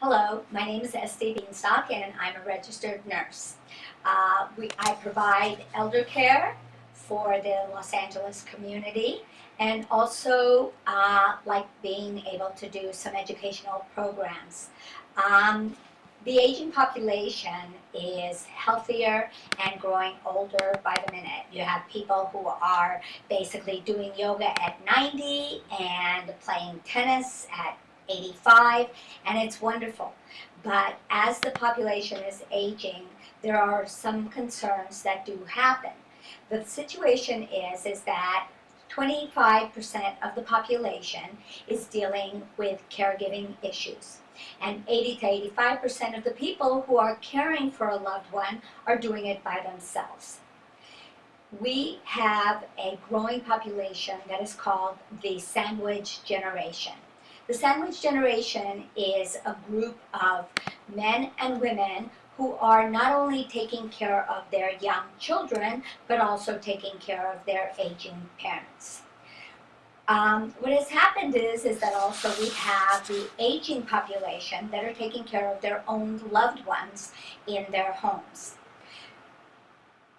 Hello, my name is Estee Bienstock and I'm a registered nurse. I provide elder care for the Los Angeles community and also like being able to do some educational programs. Um, the aging population is healthier and growing older by the minute. You have people who are basically doing yoga at 90 and playing tennis at 85, and it's wonderful. But as the population is aging, there are some concerns that do happen. The situation is that 25% of the population is dealing with caregiving issues. And 80 to 85% of the people who are caring for a loved one are doing it by themselves. We have a growing population that is called the sandwich generation. The sandwich generation is a group of men and women who are not only taking care of their young children, but also taking care of their aging parents. What has happened is that also we have the aging population that are taking care of their own loved ones in their homes.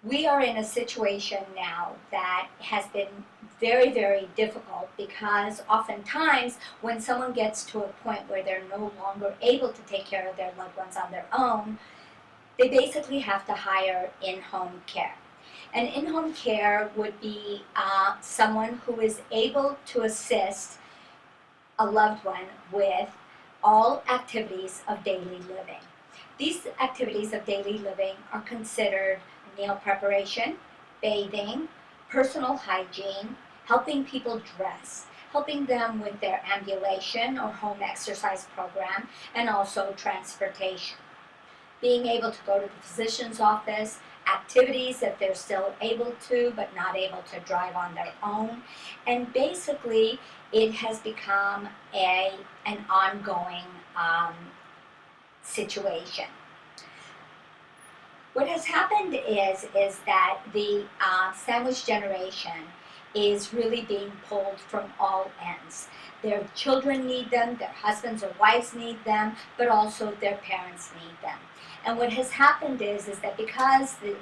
We are in a situation now that has been very, very difficult because oftentimes when someone gets to a point where they're no longer able to take care of their loved ones on their own, they basically have to hire in-home care. And in-home care would be someone who is able to assist a loved one with all activities of daily living. These activities of daily living are considered meal preparation, bathing, personal hygiene, helping people dress, helping them with their ambulation or home exercise program, and also transportation. Being able to go to the physician's office, activities if they're still able to but not able to drive on their own, and basically it has become an ongoing situation. What has happened is that the sandwich generation is really being pulled from all ends. Their children need them, their husbands or wives need them, but also their parents need them. And what has happened is that because the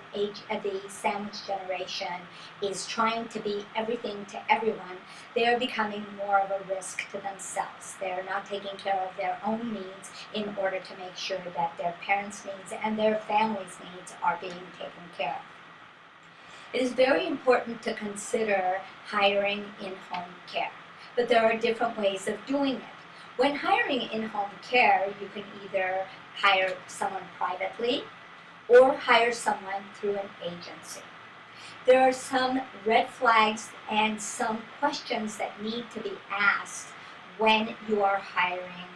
sandwich generation is trying to be everything to everyone, they are becoming more of a risk to themselves. They are not taking care of their own needs in order to make sure that their parents' needs and their family's needs are being taken care of. It is very important to consider hiring in-home care, but there are different ways of doing it. When hiring in-home care, you can either hire someone privately or hire someone through an agency. There are some red flags and some questions that need to be asked when you are hiring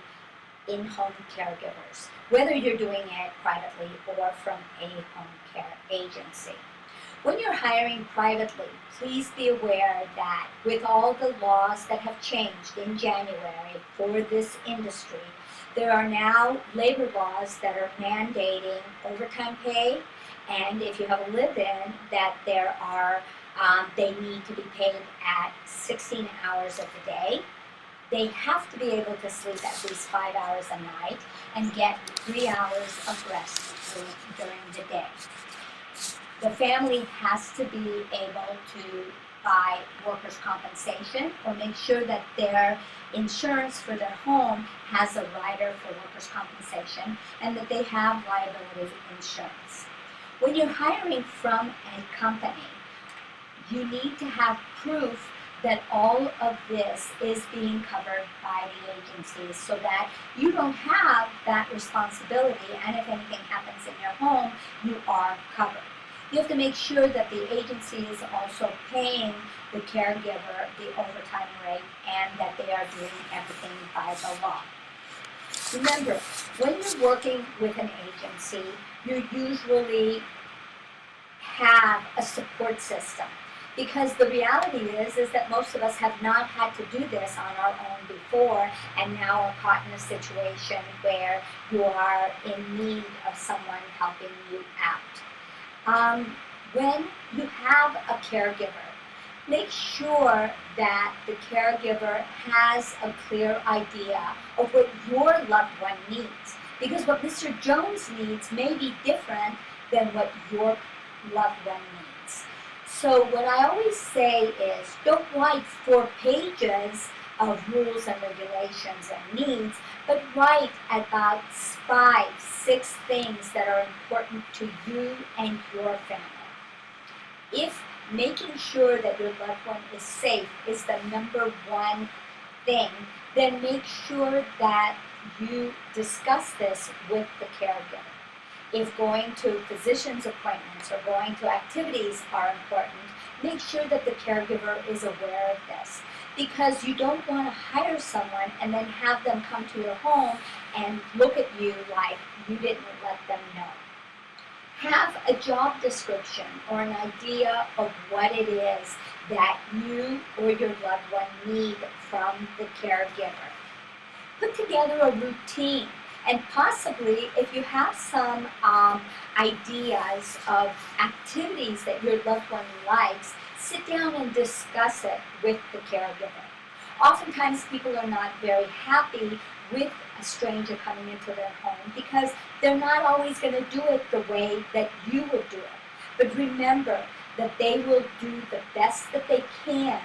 in-home caregivers, whether you're doing it privately or from a home care agency. When you're hiring privately, please be aware that with all the laws that have changed in January for this industry, there are now labor laws that are mandating overtime pay, and if you have a live-in, that there are they need to be paid at 16 hours of the day. They have to be able to sleep at least 5 hours a night and get 3 hours of rest during the day. The family has to be able to buy workers' compensation or make sure that their insurance for their home has a rider for workers' compensation and that they have liability insurance. When you're hiring from a company, you need to have proof that all of this is being covered by the agencies so that you don't have that responsibility, and if anything happens in your home, you are covered. You have to make sure that the agency is also paying the caregiver the overtime rate and that they are doing everything by the law. Remember, when you're working with an agency, you usually have a support system. Because the reality is that most of us have not had to do this on our own before and now are caught in a situation where you are in need of someone helping you out. When you have a caregiver, Make sure that the caregiver has a clear idea of what your loved one needs, because what Mr. Jones needs may be different than what your loved one needs. So what I always say is, don't write 4 pages of rules and regulations and needs, but write about 5, 6 things that are important to you and your family. If making sure that your loved one is safe is the number one thing, then make sure that you discuss this with the caregiver. If going to physician's appointments or going to activities are important, make sure that the caregiver is aware of this, because you don't want to hire someone and then have them come to your home and look at you like you didn't let them know. Have a job description or an idea of what it is that you or your loved one need from the caregiver. Put together a routine, and possibly if you have some ideas of activities that your loved one likes, sit down and discuss it with the caregiver. Oftentimes people are not very happy with a stranger coming into their home because they're not always going to do it the way that you would do it. But remember that they will do the best that they can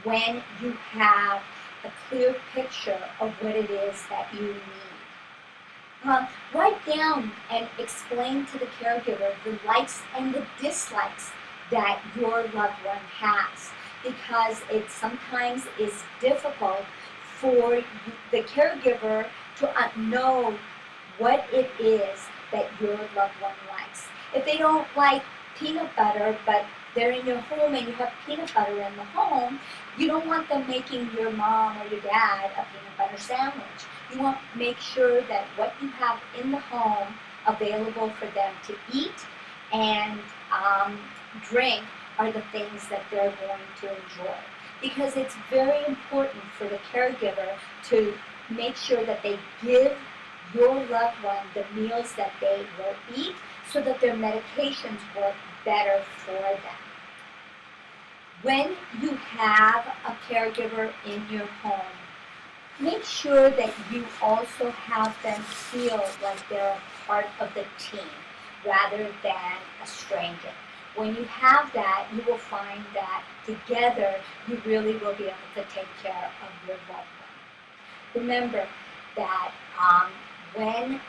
when you have a clear picture of what it is that you need. Write down and explain to the caregiver the likes and the dislikes that your loved one has, because it sometimes is difficult for the caregiver to know what it is that your loved one likes. If they don't like peanut butter, but they're in your home and you have peanut butter in the home, you don't want them making your mom or your dad a peanut butter sandwich. You want to make sure that what you have in the home available for them to eat and drink are the things that they're going to enjoy. Because it's very important for the caregiver to make sure that they give your loved one the meals that they will eat so that their medications work better for them. When you have a caregiver in your home, make sure that you also have them feel like they're a part of the team rather than a stranger. When you have that, you will find that together you really will be able to take care of your loved one. Remember that when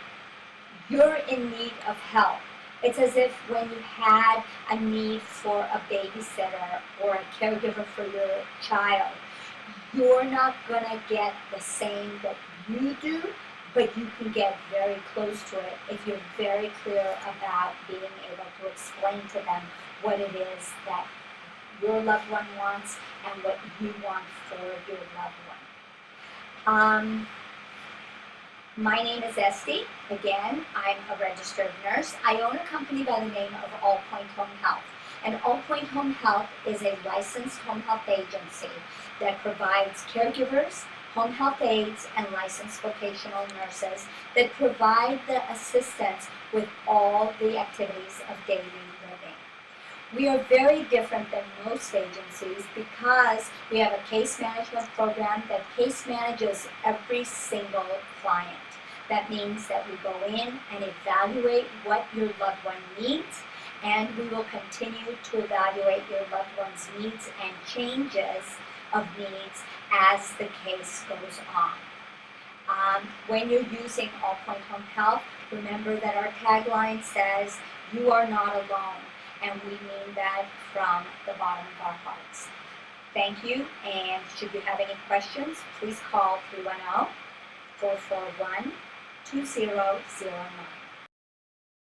you're in need of help, it's as if when you had a need for a babysitter or a caregiver for your child, you're not going to get the same that you do, but you can get very close to it if you're very clear about being able to explain to them what it is that your loved one wants and what you want for your loved one. My name is Estee. Again, I'm a registered nurse. I own a company by the name of All Point Home Health. And All Point Home Health is a licensed home health agency that provides caregivers, home health aides, and licensed vocational nurses that provide the assistance with all the activities of daily living. We are very different than most agencies because we have a case management program that case manages every single client. That means that we go in and evaluate what your loved one needs, and we will continue to evaluate your loved one's needs and changes of needs as the case goes on. When you're using All Point Home Health, remember that our tagline says, "You are not alone," and we mean that from the bottom of our hearts. Thank you, and should you have any questions, please call 310-441-2009.